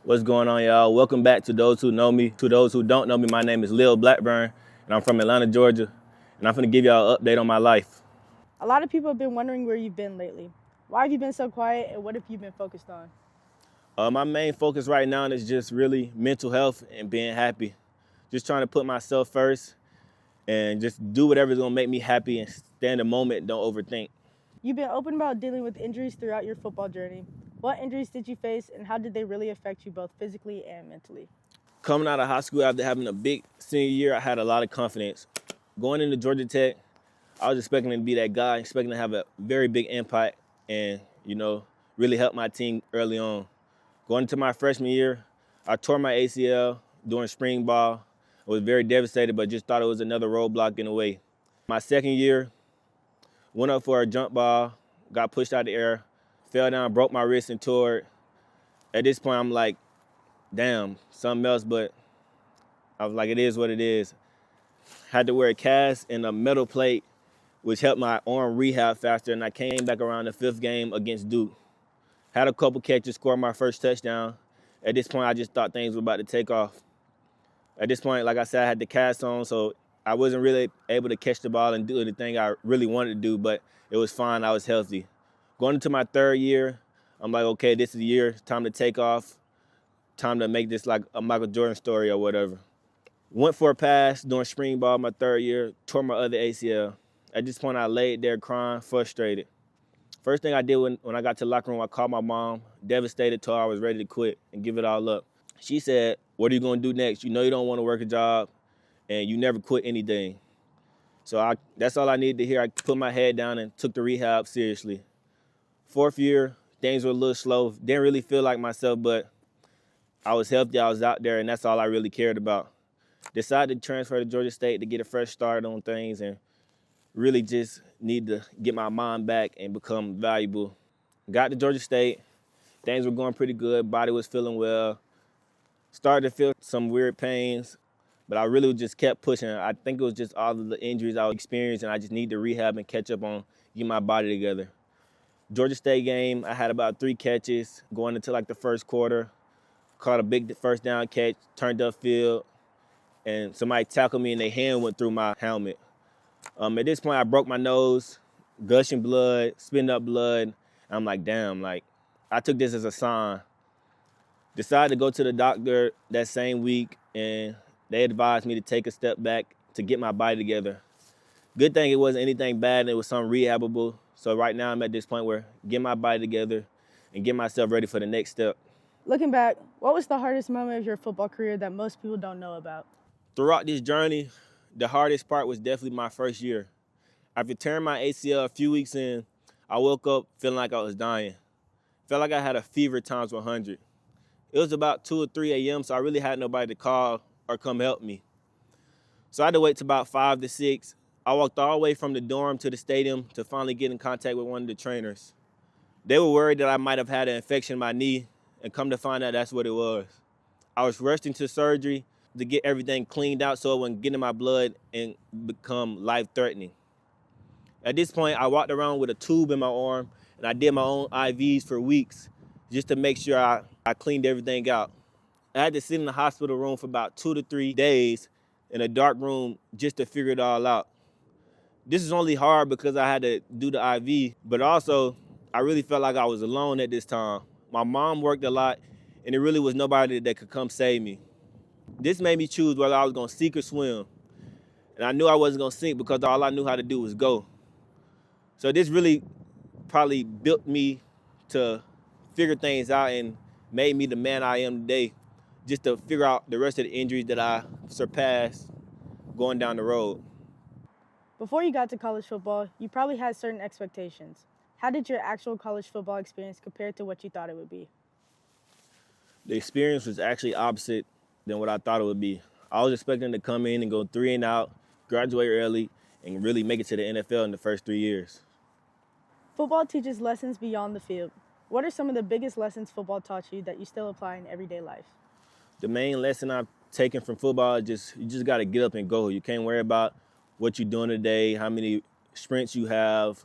What's going on, y'all? Welcome back to those who know me. To those who don't know me, my name is Lil Blackburn, and I'm from Atlanta, Georgia, and I'm finna give y'all an update on my life. A lot of people have been wondering where you've been lately. Why have you been so quiet and what have you been focused on? My main focus right now is just really mental health and being happy. Just trying to put myself first and just do whatever's gonna make me happy and stay in the moment, don't overthink. You've been open about dealing with injuries throughout your football journey. What injuries did you face and how did they really affect you both physically and mentally? Coming out of high school after having a big senior year, I had a lot of confidence. Going into Georgia Tech, I was expecting to be that guy, expecting to have a very big impact and, really help my team early on. Going into my freshman year, I tore my ACL during spring ball. I was very devastated, but just thought it was another roadblock in the way. My second year, went up for a jump ball, got pushed out of the air, fell down, broke my wrist and tore it. At this point, I'm like, damn, something else, but I was like, it is what it is. Had to wear a cast and a metal plate, which helped my arm rehab faster, and I came back around the fifth game against Duke. Had a couple catches, scored my first touchdown. At this point, I just thought things were about to take off. At this point, like I said, I had the cast on, so I wasn't really able to catch the ball and do the thing I really wanted to do, but it was fine. I was healthy. Going into my third year, I'm like, okay, this is the year. Time to take off. Time to make this like a Michael Jordan story or whatever. Went for a pass during spring ball my third year, tore my other ACL. At this point, I laid there crying, frustrated. First thing I did when I got to the locker room, I called my mom, devastated, told her I was ready to quit and give it all up. She said, what are you gonna do next? You know you don't wanna work a job and you never quit anything. So that's all I needed to hear. I put my head down and took the rehab seriously. Fourth year, things were a little slow. Didn't really feel like myself, but I was healthy, I was out there, and that's all I really cared about. Decided to transfer to Georgia State to get a fresh start on things and really just need to get my mind back and become valuable. Got to Georgia State, things were going pretty good, body was feeling well. Started to feel some weird pains, but I really just kept pushing. I think it was just all of the injuries I was experiencing, and I just need to rehab and catch up on getting my body together. Georgia State game, I had about 3 catches going into like the first quarter. Caught a big first down catch, turned upfield, and somebody tackled me and their hand went through my helmet. At this point, I broke my nose, gushing blood, spitting up blood. And I'm like, damn, like, I took this as a sign. Decided to go to the doctor that same week, and they advised me to take a step back to get my body together. Good thing it wasn't anything bad, and it was something rehabable. So right now I'm at this point where get my body together and get myself ready for the next step. Looking back, what was the hardest moment of your football career that most people don't know about? Throughout this journey, the hardest part was definitely my first year. After tearing my ACL a few weeks in, I woke up feeling like I was dying. Felt like I had a fever times 100. It was about 2 or 3 a.m., so I really had nobody to call or come help me. So I had to wait till about 5 to 6. I walked all the way from the dorm to the stadium to finally get in contact with one of the trainers. They were worried that I might have had an infection in my knee, and come to find out that's what it was. I was rushed into surgery to get everything cleaned out so it wouldn't get in my blood and become life-threatening. At this point, I walked around with a tube in my arm, and I did my own IVs for weeks just to make sure I cleaned everything out. I had to sit in the hospital room for about 2 to 3 days in a dark room just to figure it all out. This is only hard because I had to do the IV, but also I really felt like I was alone at this time. My mom worked a lot, and there really was nobody that could come save me. This made me choose whether I was gonna sink or swim. And I knew I wasn't gonna sink because all I knew how to do was go. So this really probably built me to figure things out and made me the man I am today, just to figure out the rest of the injuries that I surpassed going down the road. Before you got to college football, you probably had certain expectations. How did your actual college football experience compare to what you thought it would be? The experience was actually opposite than what I thought it would be. I was expecting to come in and go 3 and out, graduate early, and really make it to the NFL in the first 3 years. Football teaches lessons beyond the field. What are some of the biggest lessons football taught you that you still apply in everyday life? The main lesson I've taken from football is you just got to get up and go. You can't worry about what you're doing today, how many sprints you have,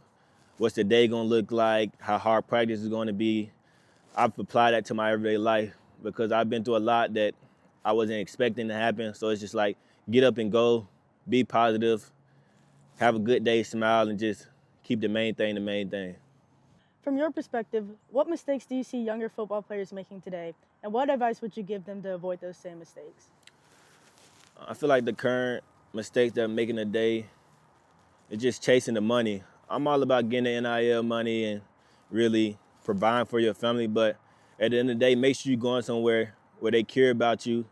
what's the day going to look like, how hard practice is going to be. I've applied that to my everyday life. because I've been through a lot that I wasn't expecting to happen. So it's just like, get up and go, be positive, have a good day, smile, and just keep the main thing the main thing. From your perspective, what mistakes do you see younger football players making today, and what advice would you give them to avoid those same mistakes? I feel like the current mistakes that I'm making today is just chasing the money. I'm all about getting the NIL money and really providing for your family, but at the end of the day, make sure you're going somewhere where they care about you,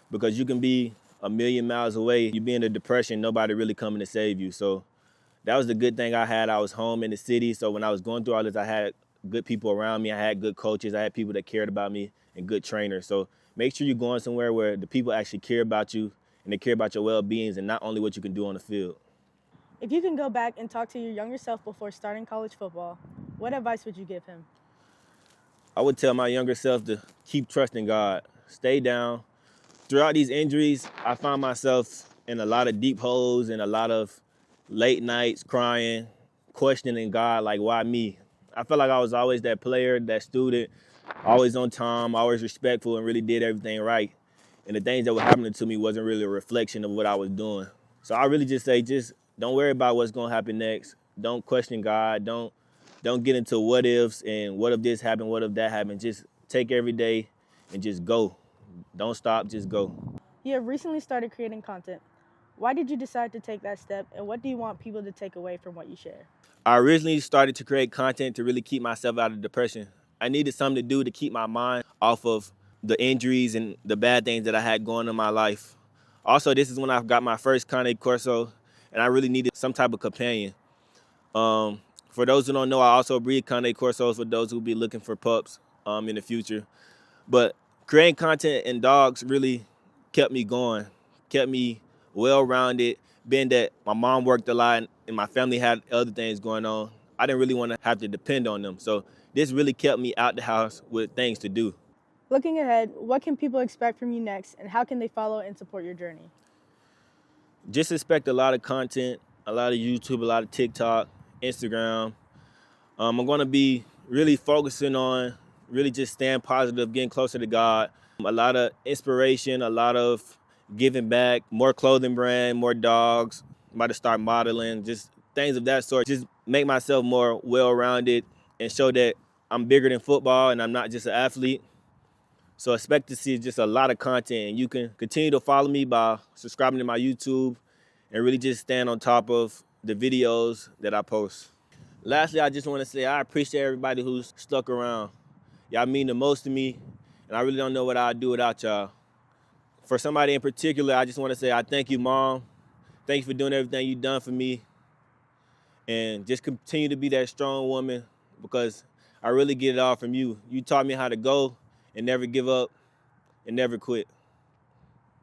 because you can be a million miles away. You be in a depression, nobody really coming to save you. So that was the good thing I had. I was home in the city, so when I was going through all this, I had good people around me. I had good coaches. I had people that cared about me and good trainers. So make sure you're going somewhere where the people actually care about you and they care about your well-being and not only what you can do on the field. If you can go back and talk to your younger self before starting college football, what advice would you give him? I would tell my younger self to keep trusting God, stay down. Throughout these injuries, I found myself in a lot of deep holes and a lot of late nights crying, questioning God, like, why me? I felt like I was always that player, that student, always on time, always respectful, and really did everything right. And the things that were happening to me wasn't really a reflection of what I was doing. So I really just say, just don't worry about what's gonna happen next. Don't question God. Don't get into what ifs and what if this happened, what if that happened. Just take every day and just go. Don't stop, just go. You have recently started creating content. Why did you decide to take that step, and what do you want people to take away from what you share? I originally started to create content to really keep myself out of depression. I needed something to do to keep my mind off of the injuries and the bad things that I had going in my life. Also, this is when I got my first Cane Corso, and I really needed some type of companion. For those who don't know, I also breed Cane Corsos for those who be looking for pups in the future. But creating content and dogs really kept me going, kept me well-rounded, being that my mom worked a lot and my family had other things going on. I didn't really want to have to depend on them. So this really kept me out the house with things to do. Looking ahead, what can people expect from you next, and how can they follow and support your journey? Just expect a lot of content, a lot of YouTube, a lot of TikTok, Instagram. I'm going to be really focusing on really just staying positive, getting closer to God. A lot of inspiration, a lot of giving back, more clothing brand, more dogs. I'm about to start modeling, just things of that sort. Just make myself more well-rounded and show that I'm bigger than football and I'm not just an athlete. So expect to see just a lot of content. And you can continue to follow me by subscribing to my YouTube and really just stand on top of the videos that I post. Lastly, I just want to say I appreciate everybody who's stuck around. Y'all mean the most to me, and I really don't know what I'd do without y'all. For somebody in particular, I just want to say I thank you, Mom. Thank you for doing everything you've done for me. And just continue to be that strong woman, because I really get it all from you. You taught me how to go and never give up and never quit.